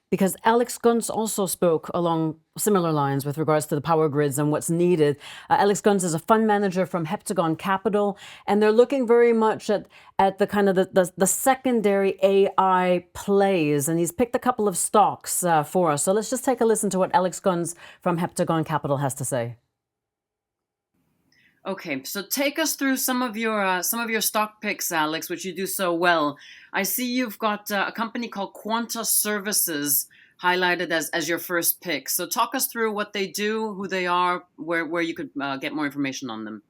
because Alex Gunz also spoke along similar lines with regards to the power grids and what's needed. Alex Gunz is a fund manager from Heptagon Capital, and they're looking very much at the kind of the secondary AI plays, and he's picked a couple of stocks for us. So let's just take a listen to what Alex Gunz from Heptagon Capital has to say. Okay, so take us through some of your stock picks, Alex, which you do so well. I see you've got a company called Quanta Services highlighted as your first pick. So talk us through what they do, who they are, where you could get more information on them.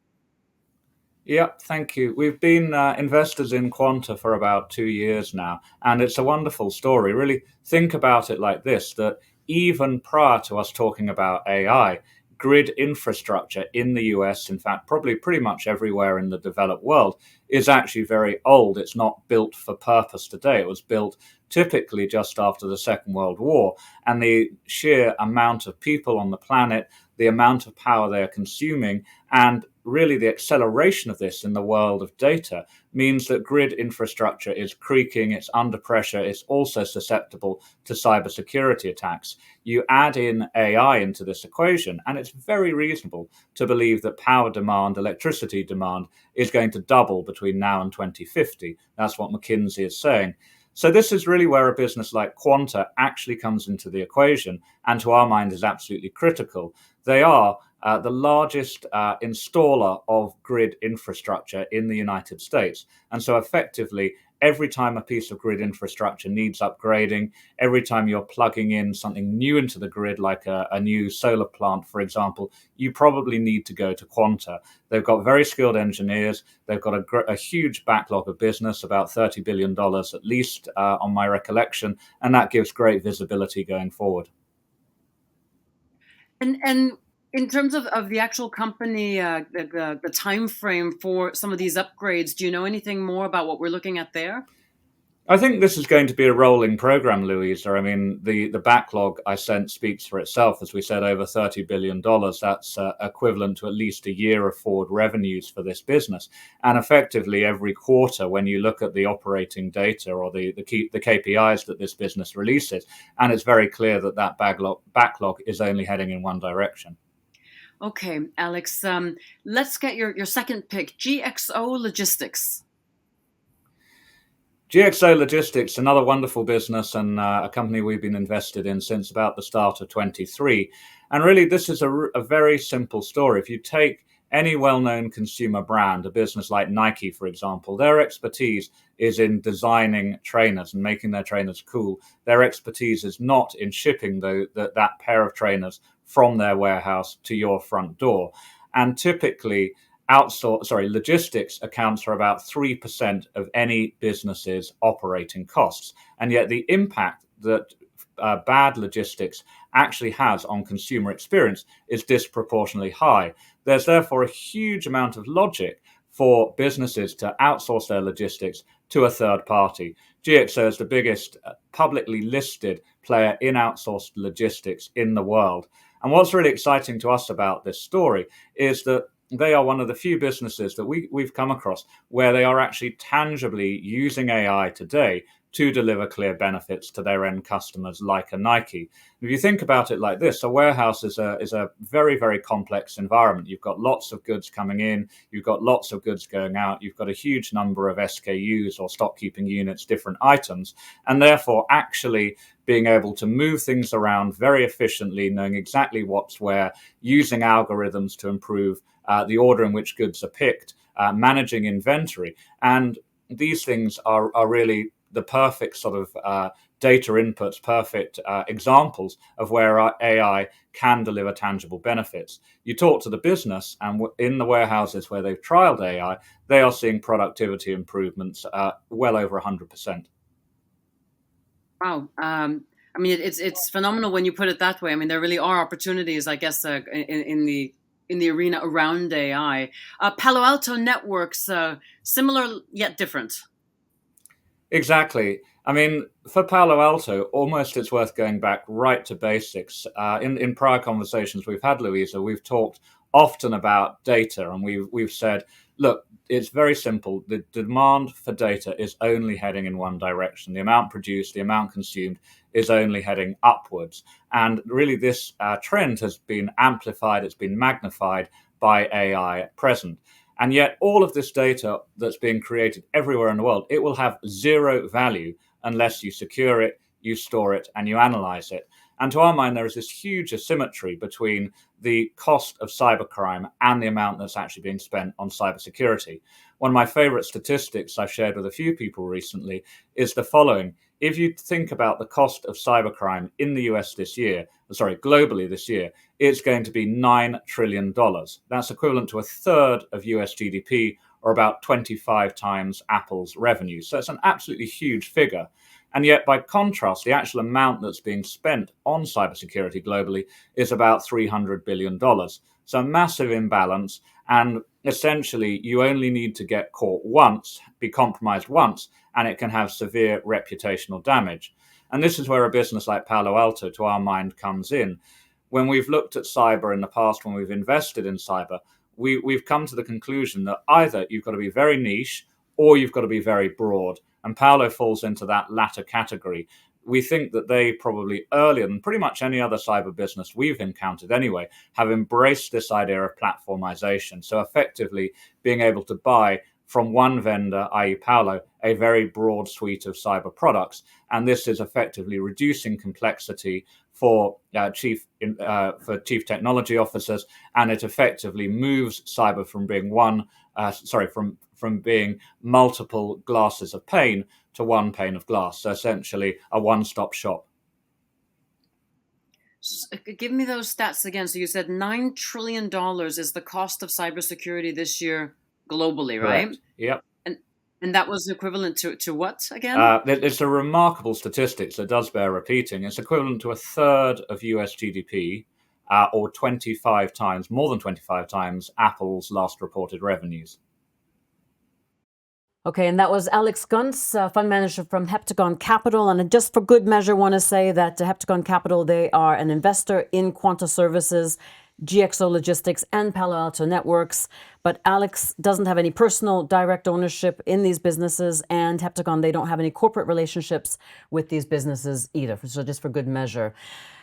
Yeah, thank you. We've been investors in Quanta for about 2 years now, and it's a wonderful story. Really think about it like this, that even prior to us talking about AI, grid infrastructure in the US, in fact, probably pretty much everywhere in the developed world, is actually very old. It's not built for purpose today. It was built typically just after the Second World War. And the sheer amount of people on the planet, the amount of power they are consuming, and really the acceleration of this in the world of data means that grid infrastructure is creaking, it's under pressure, it's also susceptible to cybersecurity attacks. You add in AI into this equation, and it's very reasonable to believe that power demand, electricity demand, is going to double between now and 2050. That's what McKinsey is saying. So this is really where a business like Quanta actually comes into the equation, and to our mind is absolutely critical. They are the largest installer of grid infrastructure in the United States. And so effectively, every time a piece of grid infrastructure needs upgrading, every time you're plugging in something new into the grid, like a new solar plant, for example, you probably need to go to Quanta. They've got very skilled engineers. They've got a huge backlog of business, about $30 billion at least, on my recollection, and that gives great visibility going forward. And in terms of the actual company, the time frame for some of these upgrades, do you know anything more about what we're looking at there? I think this is going to be a rolling program, Louisa. I mean, the backlog I sent speaks for itself. As we said, over $30 billion. That's equivalent to at least a year of forward revenues for this business. And effectively, every quarter, when you look at the operating data or the KPIs that this business releases, and it's very clear that that backlog is only heading in one direction. Okay, Alex, let's get your second pick, GXO Logistics. GXO Logistics, another wonderful business and a company we've been invested in since about the start of 23. And really, this is a very simple story. If you take any well-known consumer brand, a business like Nike, for example, their expertise is in designing trainers and making their trainers cool. Their expertise is not in shipping that pair of trainers from their warehouse to your front door. And typically, logistics accounts for about 3% of any business's operating costs. And yet the impact that bad logistics actually has on consumer experience is disproportionately high. There's therefore a huge amount of logic for businesses to outsource their logistics to a third party. GXO is the biggest publicly listed player in outsourced logistics in the world. And what's really exciting to us about this story is that they are one of the few businesses that we've come across where they are actually tangibly using AI today to deliver clear benefits to their end customers, like a Nike. If you think about it like this, a warehouse is a very, very complex environment. You've got lots of goods coming in, you've got lots of goods going out, you've got a huge number of SKUs or stock keeping units, different items, and therefore actually being able to move things around very efficiently, knowing exactly what's where, using algorithms to improve the order in which goods are picked, managing inventory. And these things are really the perfect sort of data inputs, perfect examples of where our AI can deliver tangible benefits. You talk to the business, and in the warehouses where they've trialed AI, they are seeing productivity improvements well over 100%. Wow. I mean, it's phenomenal when you put it that way. I mean, there really are opportunities, I guess, in the arena around AI. Palo Alto Networks, similar yet different. Exactly. I mean, for Palo Alto, almost it's worth going back right to basics. In prior conversations we've had, Louisa, we've talked often about data, and we've said, look, it's very simple. The demand for data is only heading in one direction. The amount produced, the amount consumed is only heading upwards. And really, this trend has been amplified, it's been magnified by AI at present. And yet, all of this data that's being created everywhere in the world, it will have zero value unless you secure it, you store it, and you analyze it. And to our mind, there is this huge asymmetry between the cost of cybercrime and the amount that's actually being spent on cybersecurity. One of my favorite statistics I've shared with a few people recently is the following. If you think about the cost of cybercrime in the US globally this year, it's going to be $9 trillion. That's equivalent to a third of US GDP, or about 25 times Apple's revenue. So it's an absolutely huge figure. And yet, by contrast, the actual amount that's being spent on cybersecurity globally is about $300 billion. So a massive imbalance. And essentially, you only need to get caught once, be compromised once, and it can have severe reputational damage. And this is where a business like Palo Alto, to our mind, comes in. When we've looked at cyber in the past, when we've invested in cyber, we've come to the conclusion that either you've got to be very niche or you've got to be very broad. And Palo falls into that latter category. We think that they probably earlier than pretty much any other cyber business we've encountered anyway, have embraced this idea of platformization. So effectively being able to buy from one vendor, i.e. Palo, a very broad suite of cyber products. And this is effectively reducing complexity for chief technology officers, and it effectively moves cyber from being from being multiple glasses of pane to one pane of glass. So essentially a one-stop shop. Give me those stats again. So you said $9 trillion is the cost of cybersecurity this year globally, right? Correct. Yep. And that was equivalent to what again? It's a remarkable statistics that does bear repeating. It's equivalent to a third of US GDP, or 25 times, more than 25 times Apple's last reported revenues. Okay, and that was Alex Gunz, fund manager from Heptagon Capital. And just for good measure, want to say that Heptagon Capital, they are an investor in Quanta Services, GXO Logistics, and Palo Alto Networks. But Alex doesn't have any personal direct ownership in these businesses, and Heptagon, they don't have any corporate relationships with these businesses either. So just for good measure.